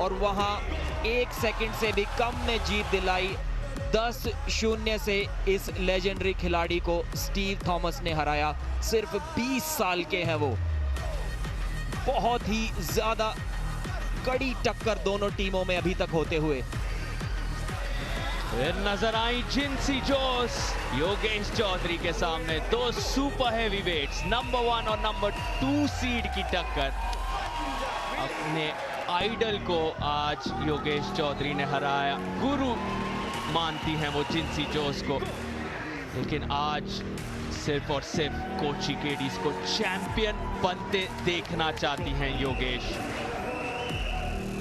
और वहां 1 सेकंड से भी कम में जीत दिलाई। 10-0 से इस लेजेंडरी खिलाड़ी को स्टीव थॉमस ने हराया। सिर्फ 20 साल के हैं वो। बहुत ही ज्यादा कड़ी टक्कर दोनों टीमों में अभी तक होते हुए। फिर नजर आई जिंसी जोस योगेश चौधरी के सामने। दो सुपर हैवी वेट्स, नंबर 1 और नंबर 2 सीड की टक्कर। अपने आइडल को आज योगेश चौधरी ने हराया। गुरु मानती हैं वो जिंसी जोस को, लेकिन आज सिर्फ और सिर्फ कोची केडीज को चैंपियन बनते देखना चाहती हैं योगेश।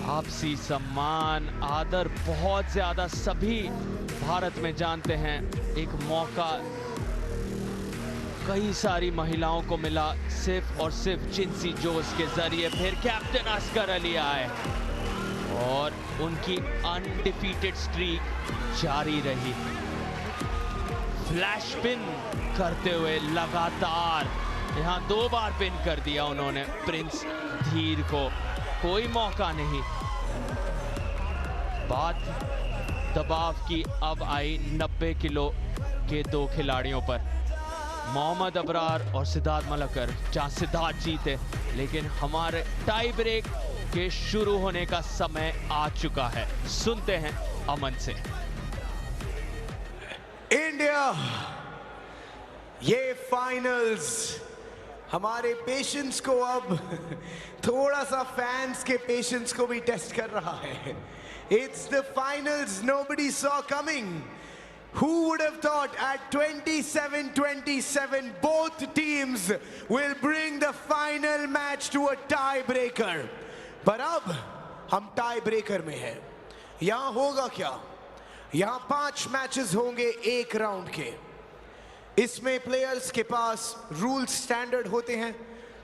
आपसी सम्मान, आदर बहुत ज्यादा सभी भारत में जानते हैं। एक मौका कई सारी महिलाओं को मिला, सिर्फ और सिर्फ जिंसी जोस के जरिए। फिर कैप्टन असगर अली आए और उनकी अनडिफीटेड स्ट्रीक जारी रही। फ्लैश पिन करते हुए लगातार यहां 2 बार पिन कर दिया उन्होंने प्रिंस धीर को। कोई मौका नहीं। बात दबाव की अब आई 90 किलो के 2 खिलाड़ियों पर, मोहम्मद अबरार और सिद्धार्थ मलकर। जहां सिद्धार्थ जीते, लेकिन हमारे टाई ब्रेक के शुरू होने का समय आ चुका है। सुनते हैं अमन से। इंडिया, ये फाइनल्स हमारे पेशेंस को अब थोड़ा सा फैंस के पेशेंस को भी टेस्ट कर रहा है। It's the finals nobody saw coming. Who would have thought at 27-27 both teams will bring the final match to a tiebreaker? पर अब हम टाई ब्रेकर में हैं। यहां होगा क्या? यहां 5 मैचेस होंगे 1 राउंड के। इसमें प्लेयर्स के पास रूल्स स्टैंडर्ड होते हैं,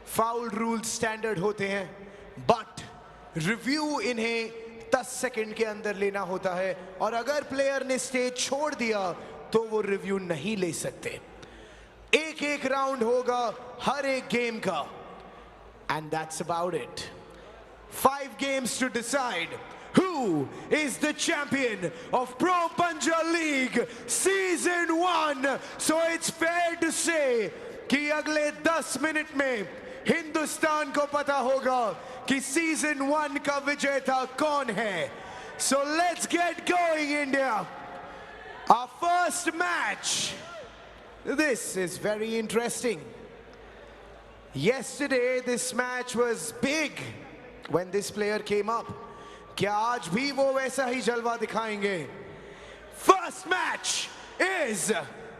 फाउल रूल्स स्टैंडर्ड होते हैं, बट रिव्यू इन्हें 10 सेकंड के अंदर लेना होता है। और अगर प्लेयर ने स्टेज छोड़ दिया तो वो रिव्यू नहीं ले सकते। 1-1 राउंड होगा हर एक गेम का, and that's about it. 5 games to decide who is the champion of Pro Punja League Season 1. So it's fair to say कि अगले 10 मिनट में हिंदुस्तान को पता होगा कि Season 1 का विजेता कौन है। So let's get going, India. Our first match. This is very interesting. Yesterday this match was big when this player came up. क्या आज भी वो वैसा ही जलवा दिखाएंगे? First match is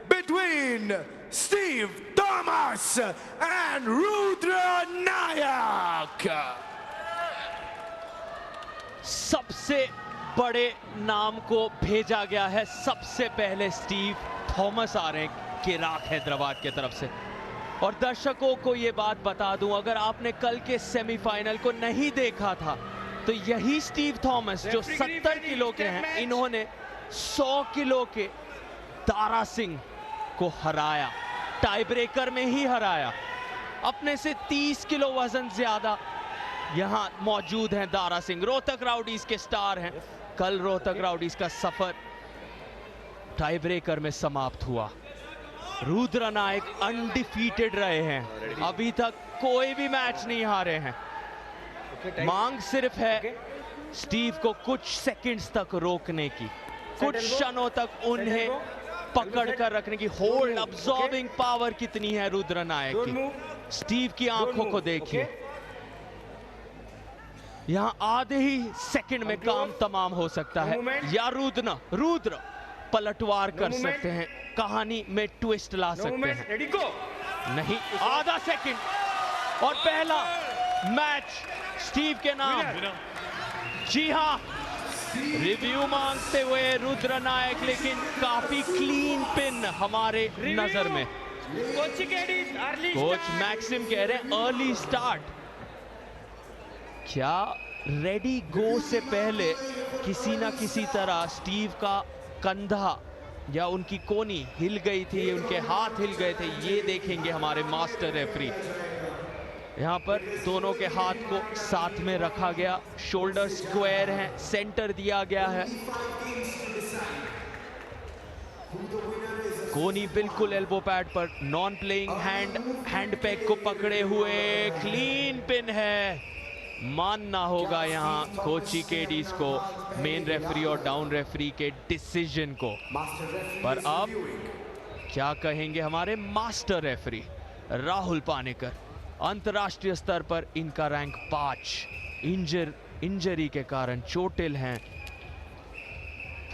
between Steve Thomas and Rudra Nayak. सबसे बड़े नाम को भेजा गया है। सबसे पहले स्टीव थॉमस आ रहे हैं केराक हैदराबाद की तरफ से। और दर्शकों को ये बात बता दूं, अगर आपने कल के सेमीफाइनल को नहीं देखा था तो यही स्टीव थॉमस जो 70 किलो के हैं, इन्होंने 100 किलो के दारा सिंह को हराया, टाई ब्रेकर में ही हराया। अपने से 30 किलो वजन ज्यादा यहां मौजूद हैं दारा सिंह। रोहतक राउडीज के स्टार हैं। कल रोहतक राउडीज का सफर टाई ब्रेकर में समाप्त हुआ। रुद्र नायक अनडिफीटेड रहे हैं, अभी तक कोई भी मैच नहीं हारे हैं। मांग सिर्फ है स्टीव को कुछ सेकंड्स तक रोकने की, कुछ क्षणों तक उन्हें पकड़ कर रखने की। होल्ड अब्सॉर्बिंग पावर कितनी है रुद्र नायक की। स्टीव की आंखों को देखिए, यहां आधे ही सेकंड में काम तमाम हो सकता है। या रुद्र पलटवार कर सकते हैं, कहानी में ट्विस्ट ला सकते हैं। नहीं, आधा सेकंड और पहला मैच स्टीव के नाम। जी हां, रिव्यू मांगते हुए रुद्र नायक, लेकिन काफी क्लीन पिन हमारे नजर में। कोच मैक्सिम कह रहे हैं अर्ली स्टार्ट। क्या रेडी गो से पहले किसी ना किसी तरह स्टीव का कंधा या उनकी कोनी हिल गई थी, उनके हाथ हिल गए थे, ये देखेंगे हमारे मास्टर रेफरी। यहाँ पर दोनों के हाथ को साथ में रखा गया, शोल्डर स्क्वायर हैं, सेंटर दिया गया है। कोनी बिल्कुल एल्बो पैड पर, नॉन प्लेइंग हैंड पैक को पकड़े हुए, क्लीन पिन है। मानना होगा यहाँ कोची केडीज को, मेन रेफरी और डाउन रेफरी के डिसीजन को। पर अब क्या कहेंगे हमारे मास्टर रेफरी राहुल पानेकर। अंतर्राष्ट्रीय स्तर पर इनका रैंक 5, इंजरी के कारण चोटिल हैं।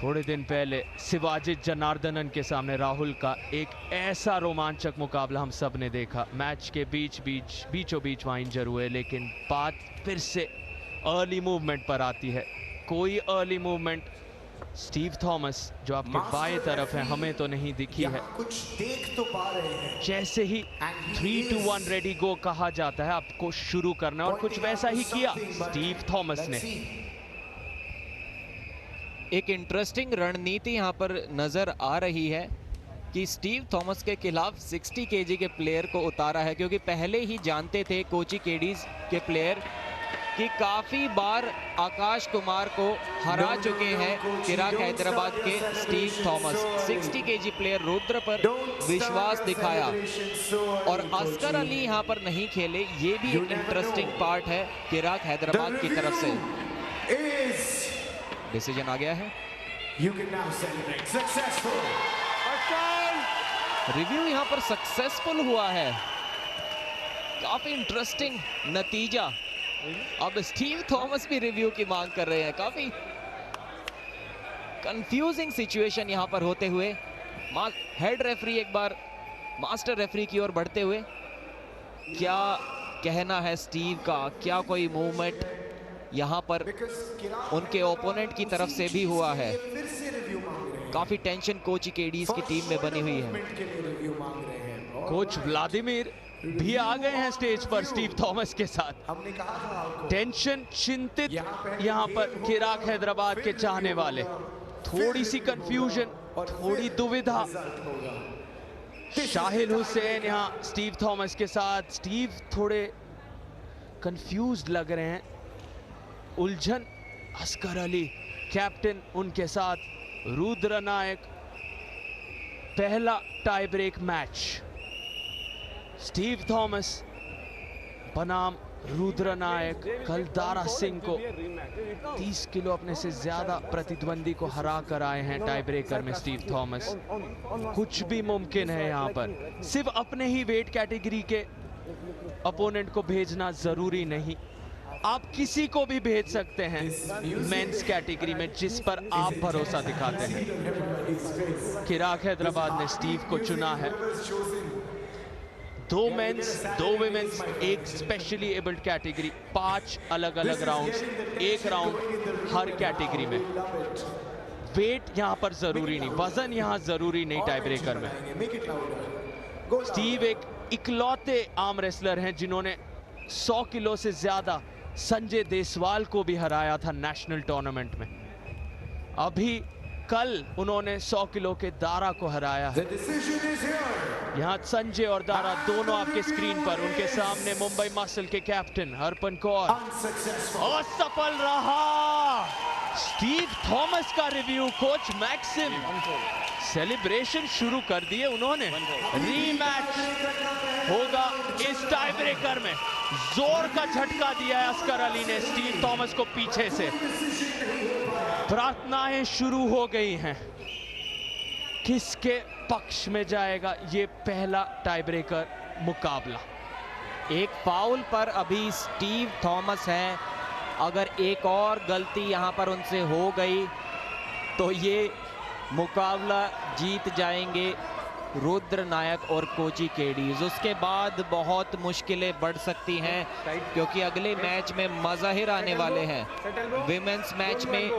थोड़े दिन पहले शिवाजी जनार्दनन के सामने राहुल का एक ऐसा रोमांचक मुकाबला हम सब ने देखा। मैच के बीचों बीच वहां इंजर हुए, लेकिन बात फिर से अर्ली मूवमेंट पर आती है। कोई अर्ली मूवमेंट स्टीव थॉमस जो आपके बाएं तरफ है, हमें तो नहीं दिखी है। कुछ देख तो पा रहे हैं। जैसे ही 3, 2, 1 रेडी गो कहा जाता है, आपको शुरू करना, और कुछ वैसा ही किया स्टीव थॉमस ने। एक इंटरेस्टिंग रणनीति यहां पर नजर आ रही है कि स्टीव थॉमस के खिलाफ 60 केजी के प्लेयर को उतारा है, क्योंकि पहले ही जानते थे कोची केडीज के प्लेयर कि काफी बार आकाश कुमार को हरा चुके हैं चिराग हैदराबाद के Steve Thomas. 60 KG player Rudra पर विश्वास दिखाया और अस्कर अली यहां पर नहीं खेले। ये भी एक इंटरेस्टिंग पार्ट है चिराग हैदराबाद की तरफ से। डिसीजन आ गया है। रिव्यू यहां पर सक्सेसफुल हुआ है। काफी इंटरेस्टिंग नतीजा। अब स्टीव थॉमस भी रिव्यू की मांग कर रहे हैं। काफी कंफ्यूजिंग सिचुएशन यहां पर होते हुए हेड रेफरी एक बार मास्टर रेफरी की ओर बढ़ते हुए, क्या कहना है स्टीव का? क्या कोई मूवमेंट यहां पर उनके ओपोनेंट की तरफ से भी हुआ है? काफी टेंशन कोची केडीज की टीम में बनी हुई है। कोच व्लादिमीर भी आ गए हैं स्टेज पर स्टीव थॉमस के साथ। टेंशन, चिंतित यहां पर चिराग हैदराबाद के चाहने वाले, थोड़ी सी कंफ्यूजन, थोड़ी दुविधा। शाहिल हुसैन यहां स्टीव थॉमस के साथ। स्टीव थोड़े कंफ्यूज्ड लग रहे हैं, उलझन। अस्कर अली कैप्टन उनके साथ। रुद्र नायक, पहला tie break match. Steve Thomas बनाम रुद्र नायक कल दारा सिंह को 30 किलो अपने से ज्यादा प्रतिद्वंदी को हरा कर आए हैं टाई ब्रेकर में स्टीव थॉमस। कुछ भी मुमकिन है यहाँ पर। सिर्फ अपने ही वेट कैटेगरी के अपोनेंट को भेजना जरूरी नहीं, आप किसी को भी भेज सकते हैं मेंस कैटेगरी में जिस पर आप भरोसा दिखाते हैं। चिराग हैदराबाद ने स्टीव को चुना है। 2 मेंस 2 विमेंस, एक स्पेशली एबल्ड कैटेगरी, 5 अलग अलग राउंड्स, 1 राउंड हर कैटेगरी में। वेट यहां पर जरूरी नहीं, वजन यहां जरूरी नहीं टाई ब्रेकर में। स्टीव एक इकलौते आर्म रेसलर हैं जिन्होंने 100 किलो से ज्यादा संजय देसवाल को भी हराया था नेशनल टूर्नामेंट में। अभी कल उन्होंने 100 किलो के दारा को हराया है। यहाँ संजय और दारा दोनों आपके स्क्रीन पर। उनके सामने मुंबई मसल के कैप्टन हरपन कौर। असफल रहा स्टीव थॉमस का रिव्यू। कोच मैक्सिम सेलिब्रेशन शुरू कर दिए उन्होंने। रीमैच होगा इस टाई ब्रेकर में। जोर का झटका दिया है अस्कर अली ने स्टीव थॉमस को पीछे से। प्रार्थनाएं शुरू हो गई हैं। किसके पक्ष में जाएगा ये पहला टाई ब्रेकर मुकाबला? एक फाउल पर अभी स्टीव थॉमस हैं। अगर एक और गलती यहां पर उनसे हो गई तो ये मुकाबला जीत जाएंगे रुद्र नायक और कोची केडीज। उसके बाद बहुत मुश्किलें बढ़ सकती हैं, क्योंकि अगले मैच में मज़ाहिर आने वाले हैं। विमेंस मैच में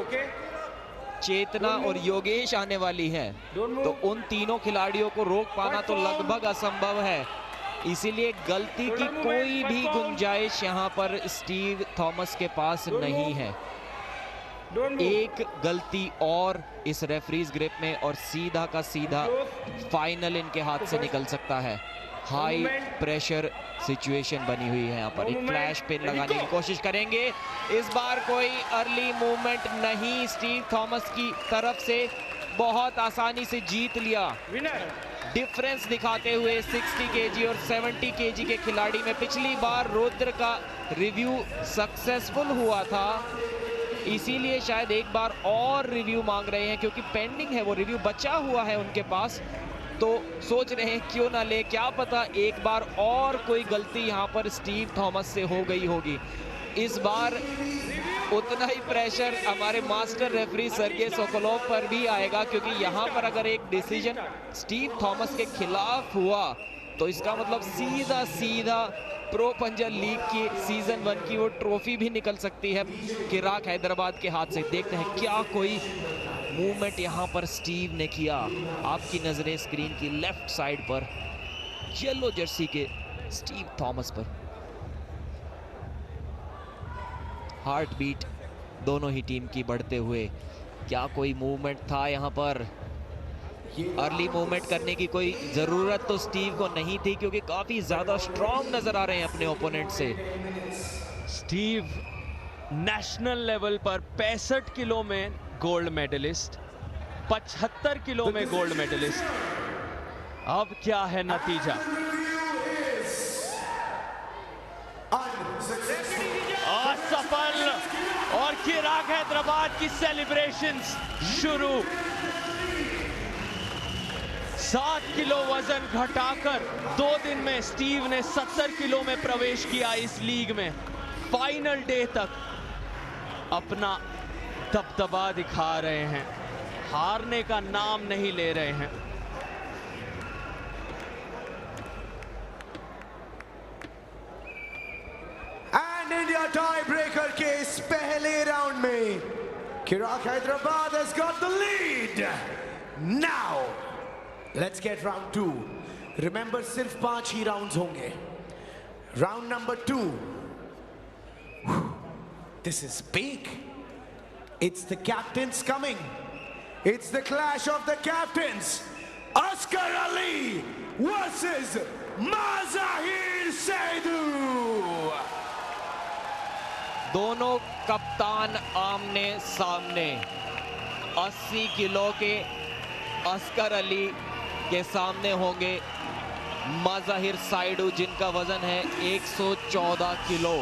चेतना और योगेश आने वाली हैं, तो उन तीनों खिलाड़ियों को रोक पाना तो लगभग असंभव है। इसीलिए गलती की कोई भी गुंजाइश यहां पर स्टीव थॉमस के पास नहीं है। एक गलती और इस रेफरीज ग्रिप में और सीधा का सीधा फाइनल इनके हाथ से निकल सकता है। हाई प्रेशर सिचुएशन बनी हुई है। यहाँ पर एक फ्लैश पिन लगाने की कोशिश करेंगे। इस बार कोई अर्ली मूवमेंट नहीं स्टीव थॉमस की तरफ से, बहुत आसानी से जीत लिया। डिफरेंस दिखाते हुए 60 केजी और 70 केजी के खिलाड़ी में पिछली बार रुद्र का रिव्यू सक्सेसफुल हुआ था, इसीलिए शायद एक बार और रिव्यू मांग रहे हैं, क्योंकि पेंडिंग है वो रिव्यू, बचा हुआ है उनके पास, तो सोच रहे हैं क्यों ना ले, क्या पता एक बार और कोई गलती यहाँ पर स्टीव थॉमस से हो गई होगी। इस बार उतना ही प्रेशर हमारे मास्टर रेफरी सर्गेई सोकोलोव पर भी आएगा, क्योंकि यहाँ पर अगर एक डिसीजन स्टीव थॉमस के खिलाफ हुआ तो इसका मतलब सीधा सीधा प्रो पंजा लीग की सीजन 1 की वो ट्रॉफी भी निकल सकती है किराक हैदराबाद के हाथ से। देखते हैं क्या कोई मूवमेंट यहाँ पर स्टीव ने किया। आपकी नजरें स्क्रीन की लेफ्ट साइड पर येलो जर्सी के स्टीव थॉमस पर। हार्ट बीट दोनों ही टीम की बढ़ते हुए, क्या कोई मूवमेंट था यहाँ पर? अर्ली मूवमेंट करने की कोई जरूरत तो स्टीव को नहीं थी, क्योंकि काफी ज्यादा स्ट्रॉन्ग नजर आ रहे हैं अपने ओपोनेंट से। स्टीव नेशनल लेवल पर 65 किलो में गोल्ड मेडलिस्ट, 75 किलो में गोल्ड मेडलिस्ट। अब क्या है नतीजा? असफल, और किराक हैदराबाद की सेलिब्रेशंस शुरू। 7 किलो वजन घटाकर 2 दिन में स्टीव ने 70 किलो में प्रवेश किया इस लीग में। फाइनल डे तक अपना दबदबा दिखा रहे हैं, हारने का नाम नहीं ले रहे हैं। एंड इंडिया टाई ब्रेकर के इस पहले राउंड में किराक Hyderabad has got the lead. Now let's get round 2. Remember सिर्फ 5 ही राउंड्स होंगे। Round number 2, this is big. It's the captains coming. It's the clash of the captains. Askar Ali versus Mazahir Saidou. दोनों कप्तान आमने सामने। 80 kilo के Oscar Ali के सामने होंगे मज़ाहिर साइडू, जिनका वजन है 114 किलो।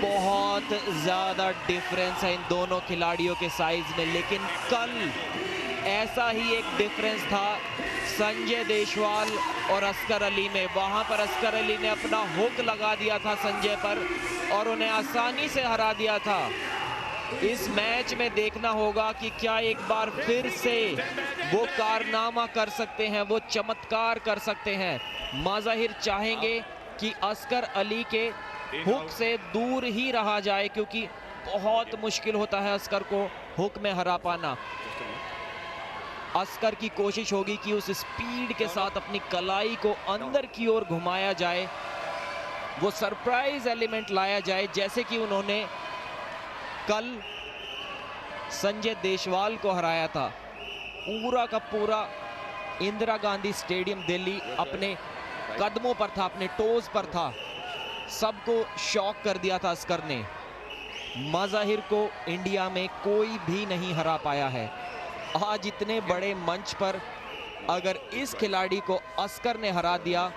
बहुत ज़्यादा डिफरेंस है इन दोनों खिलाड़ियों के साइज में, लेकिन कल ऐसा ही एक डिफरेंस था संजय देशवाल और अस्कर अली में। वहां पर अस्कर अली ने अपना हुक लगा दिया था संजय पर और उन्हें आसानी से हरा दिया था। इस मैच में देखना होगा कि क्या एक बार फिर से वो कारनामा कर सकते हैं, वो चमत्कार कर सकते हैं। मज़ाहिर चाहेंगे कि अस्कर अली के हुक से दूर ही रहा जाए, क्योंकि बहुत मुश्किल होता है अस्कर को हुक में हरा पाना। अस्कर की कोशिश होगी कि उस स्पीड के साथ अपनी कलाई को अंदर की ओर घुमाया जाए, वो सरप्राइज एलिमेंट लाया जाए, जैसे कि उन्होंने कल संजय देशवाल को हराया था। पूरा का पूरा इंदिरा गांधी स्टेडियम दिल्ली अपने कदमों पर था, अपने टोज पर था, सबको शॉक कर दिया था अस्कर ने। मज़ाहिर को इंडिया में कोई भी नहीं हरा पाया है। आज इतने बड़े मंच पर अगर इस खिलाड़ी को अस्कर ने हरा दिया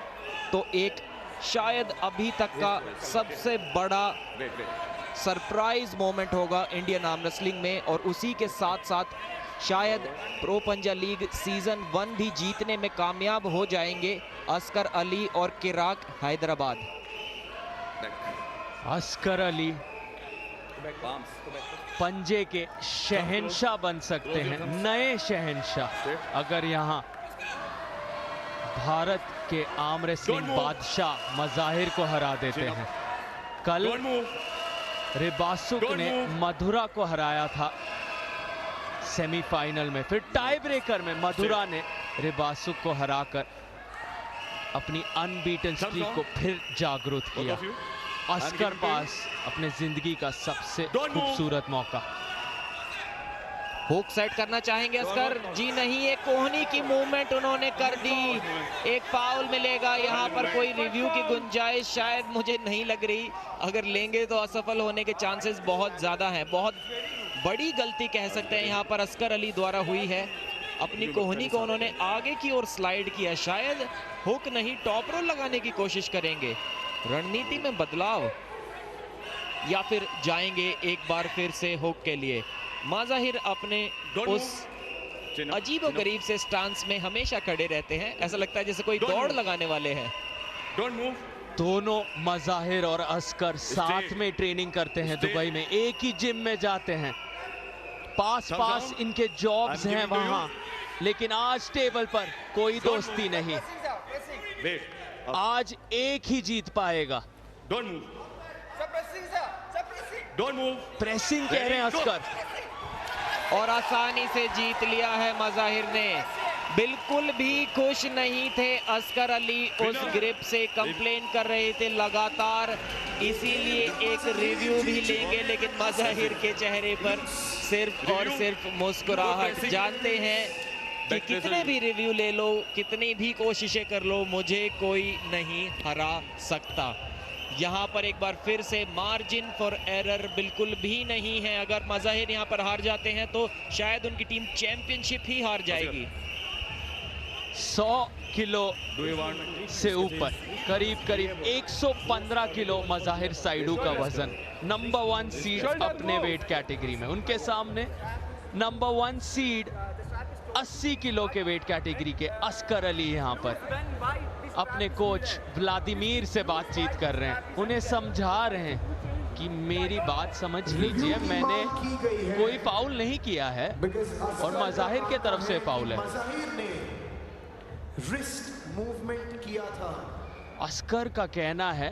तो एक शायद अभी तक का सबसे बड़ा सरप्राइज मोमेंट होगा इंडियन आर्म रेसलिंग में, और उसी के साथ साथ शायद प्रो पंजा लीग सीजन 1 भी जीतने में कामयाब हो जाएंगे अस्कर अली और किराक हैदराबाद। अस्कर अली पंजे के शहंशाह बन सकते हैं, नए शहंशाह, अगर यहां भारत के आर्म रेसलिंग बादशाह मज़ाहिर को हरा देते हैं। कल रिबासुक ने मधुरा को हराया था सेमीफाइनल में, फिर टाई ब्रेकर में मधुरा ने रिबासुक को हराकर अपनी अनबीटन स्ट्रीक को फिर जागरूक किया। अस्कर पास अपने जिंदगी का सबसे खूबसूरत मौका। हुक सेट करना चाहेंगे अस्कर जी, नहीं, एक कोहनी की मूवमेंट उन्होंने कर दी, एक फाउल मिलेगा। यहाँ पर कोई रिव्यू की गुंजाइश शायद मुझे नहीं लग रही, अगर लेंगे तो असफल होने के चांसेस बहुत ज्यादा हैं। बहुत बड़ी गलती कह सकते हैं यहाँ पर अस्कर अली द्वारा हुई है। अपनी कोहनी को उन्होंने आगे की ओर स्लाइड किया, शायद हुक नहीं टॉप रोल लगाने की कोशिश करेंगे। रणनीति में बदलाव या फिर जाएंगे एक बार फिर से हुक के लिए। माज़ाहिर अपने उस अजीब और गरीब से स्टांस में हमेशा खड़े रहते हैं, ऐसा लगता है जैसे कोई दौड़ लगाने वाले हैं। दोनों मज़ाहिर और अस्कर साथ में ट्रेनिंग करते हैं दुबई में, एक ही जिम में जाते हैं, पास इनके जॉब्स हैं वहां, लेकिन आज टेबल पर कोई दोस्ती नहीं। आज एक ही जीत पाएगा। प्रेसिंग कह रहे हैं अस्कर, और आसानी से जीत लिया है मज़ाहिर ने। बिल्कुल भी खुश नहीं थे अस्कर अली, उस ग्रिप से कंप्लेन कर रहे थे लगातार, इसीलिए एक रिव्यू भी लेंगे, लेकिन मज़ाहिर के चेहरे पर सिर्फ और सिर्फ मुस्कुराहट। जानते हैं कि कितने भी रिव्यू ले लो, कितनी भी कोशिशें कर लो, मुझे कोई नहीं हरा सकता। यहाँ पर एक बार फिर से मार्जिन फॉर एरर बिल्कुल भी नहीं है। अगर मज़ाहिर यहाँ पर हार जाते हैं तो शायद उनकी टीम चैंपियनशिप ही हार जाएगी। 100 किलो से ऊपर, करीब 115 किलो मज़ाहिर साइडू का वजन, नंबर 1 सीड अपने वेट कैटेगरी में। उनके सामने नंबर 1 सीड 80 किलो के वेट कैटेगरी के अस्कर अली यहाँ पर अपने कोच व्लादिमीर से बातचीत कर रहे हैं, उन्हें समझा रहे हैं कि मेरी बात समझ लीजिए, मैंने कोई फाउल नहीं किया है और मज़ाहिर के तरफ से फाउल है। रिस्ट मूवमेंट किया था। अस्कर का कहना है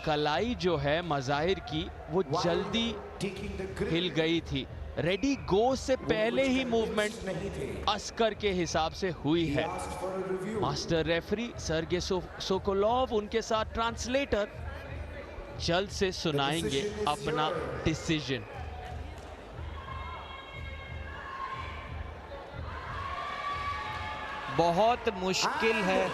कलाई जो है मज़ाहिर की वो जल्दी हिल गई थी, रेडी गो से पहले ही मूवमेंट अस्कर के हिसाब से हुई है। मास्टर रेफरी सर्गे सोकोलोव उनके साथ ट्रांसलेटर जल्द से सुनाएंगे अपना डिसीजन। बहुत मुश्किल है।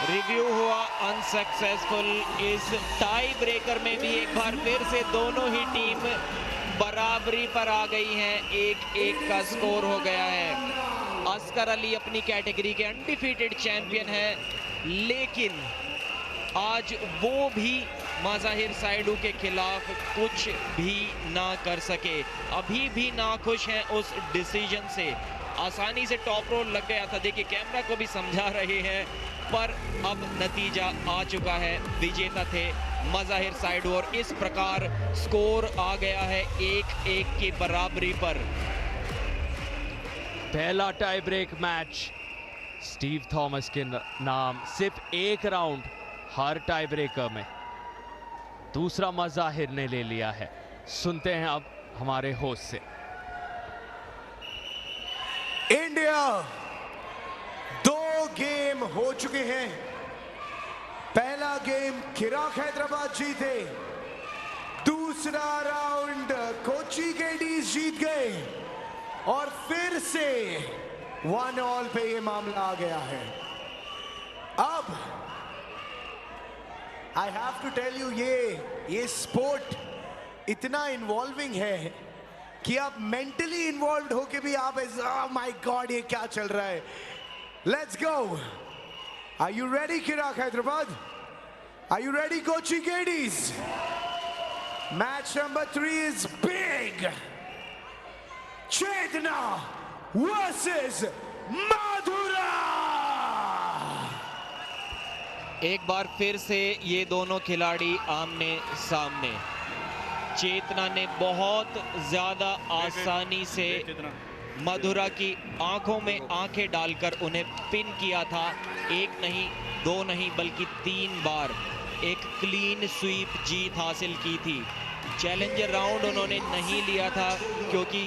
रिव्यू हुआ अनसक्सेसफुल। इस टाई ब्रेकर में भी एक बार फिर से दोनों ही टीम बराबरी पर आ गई हैं, 1-1 का स्कोर हो गया है। अस्कर अली अपनी कैटेगरी के अनडिफीटेड चैंपियन है, लेकिन आज वो भी मज़ाहिर साइडू के खिलाफ कुछ भी ना कर सके, अभी भी नाखुश हैं उस डिसीजन से। आसानी से टॉप रोल लग गया था, देखिए कैमरा को भी समझा रहे हैं, पर अब नतीजा आ चुका है, विजेता थे मज़ाहिर साइडू और इस प्रकार स्कोर आ गया है 1-1 की बराबरी पर। पहला tie break match Steve Thomas के नाम, सिर्फ एक राउंड हर टाई ब्रेकर में, दूसरा मज़ाहिर ने ले लिया है। सुनते हैं अब हमारे होस्ट से। इंडिया 2 गेम हो चुके हैं। पहला गेम किराक हैदराबाद जीते, दूसरा राउंड कोची केडीज जीत गए और फिर से 1-1 पे ये मामला आ गया है। अब I have to tell you, ये स्पोर्ट इतना इन्वॉल्विंग है कि आप मेंटली इन्वॉल्व होके भी आप माय गॉड ये क्या चल रहा है। Let's go. Are you ready Kiraak Hyderabad? Are you ready Kochi KDs? Match number 3 is big. Chetna versus Madhura. एक बार फिर से ये दोनों खिलाड़ी आमने सामने। चेतना ने बहुत ज्यादा आसानी से मधुरा की आंखों में आंखें डालकर उन्हें पिन किया था। 1 नहीं 2 नहीं बल्कि 3 बार एक क्लीन स्वीप जीत हासिल की थी। चैलेंजर राउंड उन्होंने नहीं लिया था क्योंकि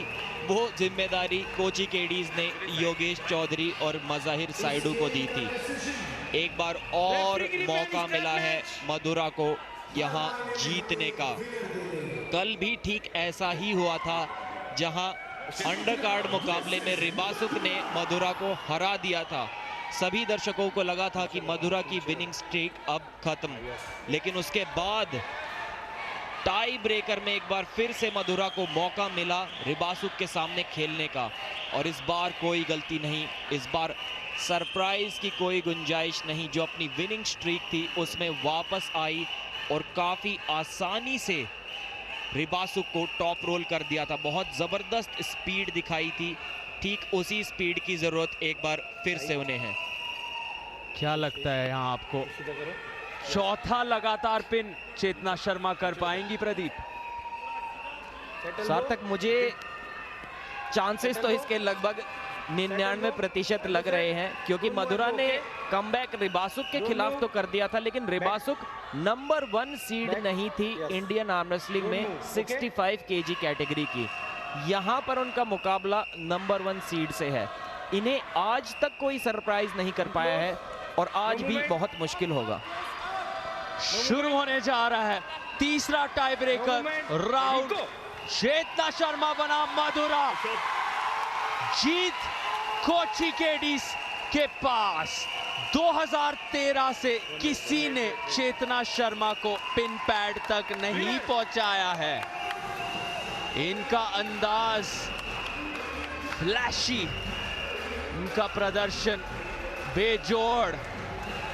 वो जिम्मेदारी कोची केडीज ने योगेश चौधरी और मज़ाहिर साइडू को दी थी। एक बार और मौका मिला है मधुरा को यहां जीतने का। कल भी ठीक ऐसा ही हुआ था जहां अंडरकार्ड मुकाबले में रिबासुक ने मधुरा को हरा दिया था। सभी दर्शकों को लगा था कि मधुरा की विनिंग स्ट्रीक अब खत्म, लेकिन उसके बाद टाई ब्रेकर में एक बार फिर से मधुरा को मौका मिला रिबासुक के सामने खेलने का, और इस बार कोई गलती नहीं, इस बार सरप्राइज की कोई गुंजाइश नहीं। जो अपनी विनिंग स्ट्रीक थी उसमें वापस आई और काफी आसानी से रिबासुक को टॉप रोल कर दिया था। बहुत जबरदस्त स्पीड दिखाई थी, ठीक उसी स्पीड की जरूरत एक बार फिर से उन्हें है। क्या लगता है यहाँ आपको, चौथा लगातार पिन चेतना शर्मा कर पाएंगी प्रदीप? सार्थक, मुझे चांसेस तो इसके लगभग 99% लग रहे हैं, क्योंकि मधुरा ने कमबैक रिबासुक के खिलाफ तो कर दिया था, लेकिन रिबासुक नंबर 1 सीड नहीं थी इंडियन आर्म रेसलिंग में 65 केजी कैटेगरी की। यहां पर उनका मुकाबला नंबर 1 सीड से है। इन्हें आज तक कोई सरप्राइज नहीं कर पाया है और आज भी बहुत मुश्किल होगा। शुरू होने जा रहा है तीसरा टाई ब्रेकर राउंड। चेतना शर्मा बना मधुरा, जीत कोची केडीज के पास। 2013 से किसी ने चेतना शर्मा को पिन पैड तक नहीं पहुंचाया है। इनका अंदाज फ्लैशी, इनका प्रदर्शन बेजोड़।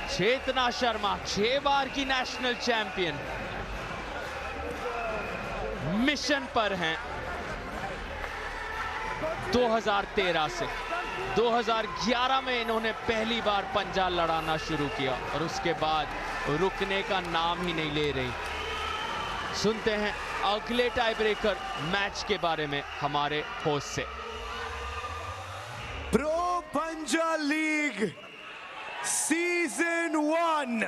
चेतना शर्मा 6 बार की नेशनल चैंपियन मिशन पर हैं 2013 से। 2011 में इन्होंने पहली बार पंजा लड़ाना शुरू किया और उसके बाद रुकने का नाम ही नहीं ले रही। सुनते हैं अगले टाई ब्रेकर मैच के बारे में हमारे होस्ट से। प्रो पंजा लीग सीजन 1।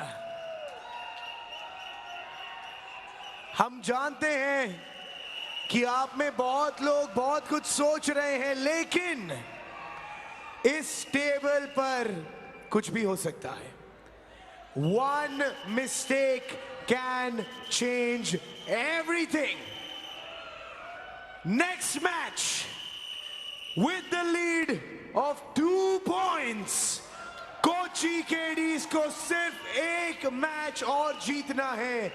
हम जानते हैं कि आप में बहुत लोग बहुत कुछ सोच रहे हैं, लेकिन इस टेबल पर कुछ भी हो सकता है। 1 mistake can change everything. Next match with the lead of 2 points, Kochi KDs को सिर्फ एक मैच और जीतना है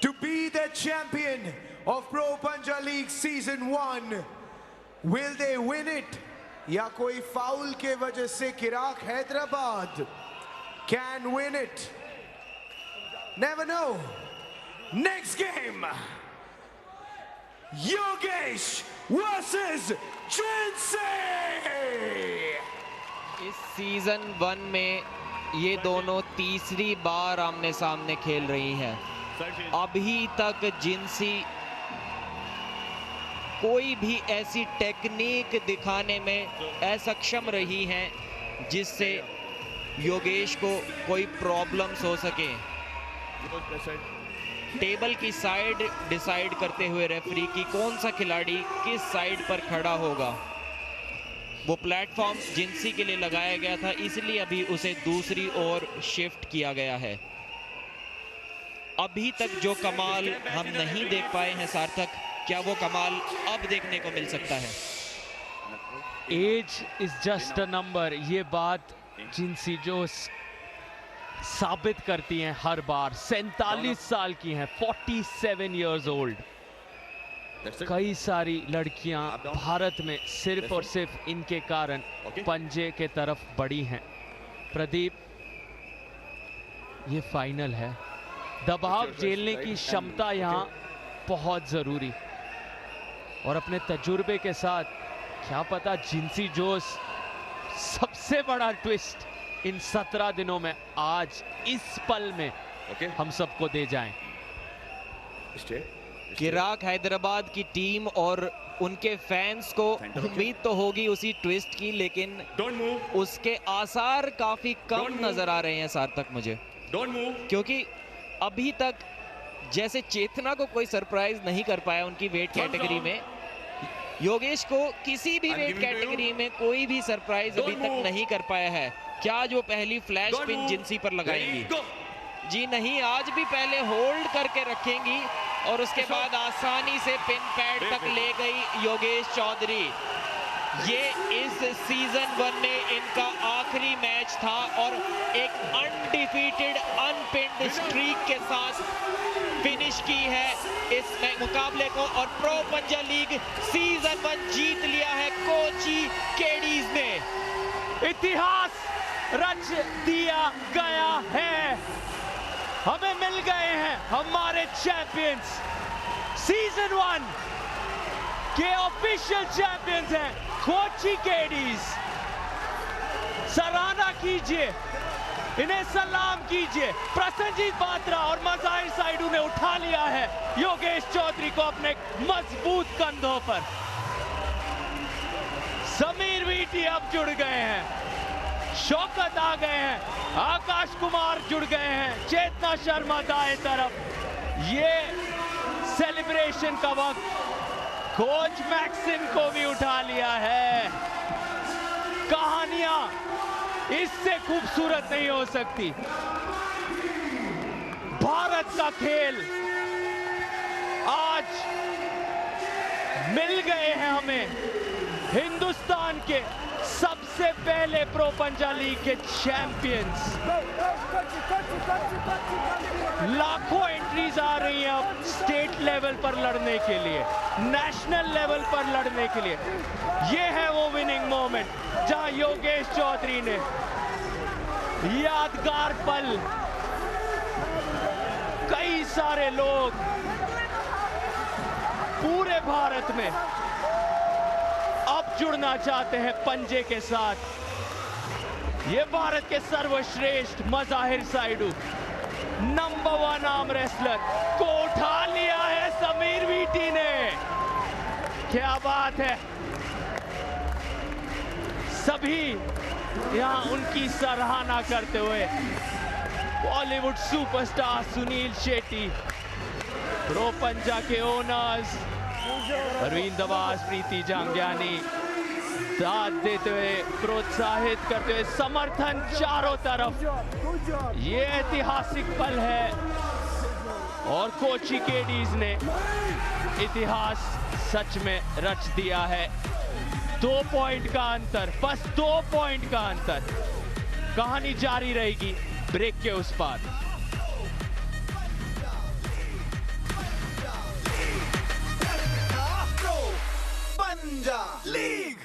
to be the champion of Pro Punja League Season 1. Will they win it? या कोई फाउल के वजह से किराक Hyderabad can win it? Never know. Next game, Yogesh versus Jinsei. इस सीजन 1 में ये दोनों तीसरी बार आमने सामने खेल रही हैं। अभी तक जिंसी कोई भी ऐसी टेक्निक दिखाने में असक्षम रही हैं जिससे योगेश को कोई प्रॉब्लम्स हो सके। टेबल की साइड डिसाइड करते हुए रेफरी की कौन सा खिलाड़ी किस साइड पर खड़ा होगा, वो प्लेटफॉर्म जिंसी के लिए लगाया गया था, इसलिए अभी उसे दूसरी ओर शिफ्ट किया गया है। अभी तक जो कमाल हम नहीं देख पाए हैं सार्थक, क्या वो कमाल अब देखने को मिल सकता है? Age is just a number, ये बात जिंसी जो साबित करती हैं हर बार। 47 साल की हैं, 47 इयर्स ओल्ड। कई सारी लड़कियां भारत में सिर्फ और सिर्फ इनके कारण पंजे के तरफ बढ़ी हैं। प्रदीप, ये फाइनल है, दबाव झेलने की क्षमता यहाँ बहुत जरूरी, और अपने तजुर्बे के साथ क्या पता जिंसी जोश सबसे बड़ा ट्विस्ट इन 17 दिनों में आज इस पल में हम सबको दे जाएं। किराक हैदराबाद की टीम और उनके फैंस को उम्मीद तो होगी उसी ट्विस्ट की, लेकिन उसके आसार काफी कम नजर आ रहे हैं सार्थक मुझे, क्योंकि अभी तक जैसे चेतना को कोई सरप्राइज नहीं कर पाया उनकी वेट कैटेगरी में, योगेश को किसी भी वेट कैटेगरी में कोई भी सरप्राइज अभी तक नहीं कर पाया है। क्या आज वो पहली फ्लैश पिन जिंसी पर लगाएंगी? जी नहीं, आज भी पहले होल्ड करके रखेंगी और उसके बाद आसानी से पिन पैड तक ले गई योगेश चौधरी। ये इस सीजन 1 में इनका आखिरी मैच था और एक अनडिफीटेड अनपिन्ड स्ट्रीक के साथ फिनिश की है इस मुकाबले को और प्रो पंजा लीग सीजन 1 जीत लिया है कोची केडीज ने। इतिहास रच दिया गया है, हमें मिल गए हैं हमारे चैंपियंस। सीजन 1 के ऑफिशियल चैंपियंस हैं कोची केडीज। सराहना कीजिए, इन्हें सलाम कीजिए। प्रसन्नजीत बात्रा और मज़ाहिर साइडू ने उठा लिया है योगेश चौधरी को अपने मजबूत कंधों पर। समीर वीटी अब जुड़ गए हैं, शौकत आ गए हैं, आकाश कुमार जुड़ गए हैं, चेतना शर्मा दाएं तरफ। ये सेलिब्रेशन का वक्त, कोच मैक्सिम को भी उठा लिया है। कहानियां इससे खूबसूरत नहीं हो सकती। भारत का खेल आज मिल गए हैं हमें हिंदुस्तान के सबसे पहले प्रो पंजा लीग के चैंपियंस। लाखों एंट्रीज आ रही हैं अब स्टेट लेवल पर लड़ने के लिए, नेशनल लेवल पर लड़ने के लिए। ये है वो विनिंग मोमेंट जहां योगेश चौधरी ने यादगार पल, कई सारे लोग पूरे भारत में अब जुड़ना चाहते हैं पंजे के साथ। ये भारत के सर्वश्रेष्ठ मज़ाहिर साइडू, नंबर 1 आर्म रेसलर को उठा लिया है समीर वीटी ने। क्या बात है, सभी यहां उनकी सराहना करते हुए बॉलीवुड सुपरस्टार सुनील शेट्टी, प्रो पंजा के ओनर्स अरविंद अब्बास, प्रीति जांग्यानी साथ देते हुए, प्रोत्साहित करते हुए, समर्थन चारों तरफ। ये ऐतिहासिक पल है और कोची केडीज ने इतिहास सच में रच दिया है। 2 पॉइंट का अंतर, बस 2 पॉइंट का अंतर। कहानी जारी रहेगी ब्रेक के उस पार। पंजा लीग।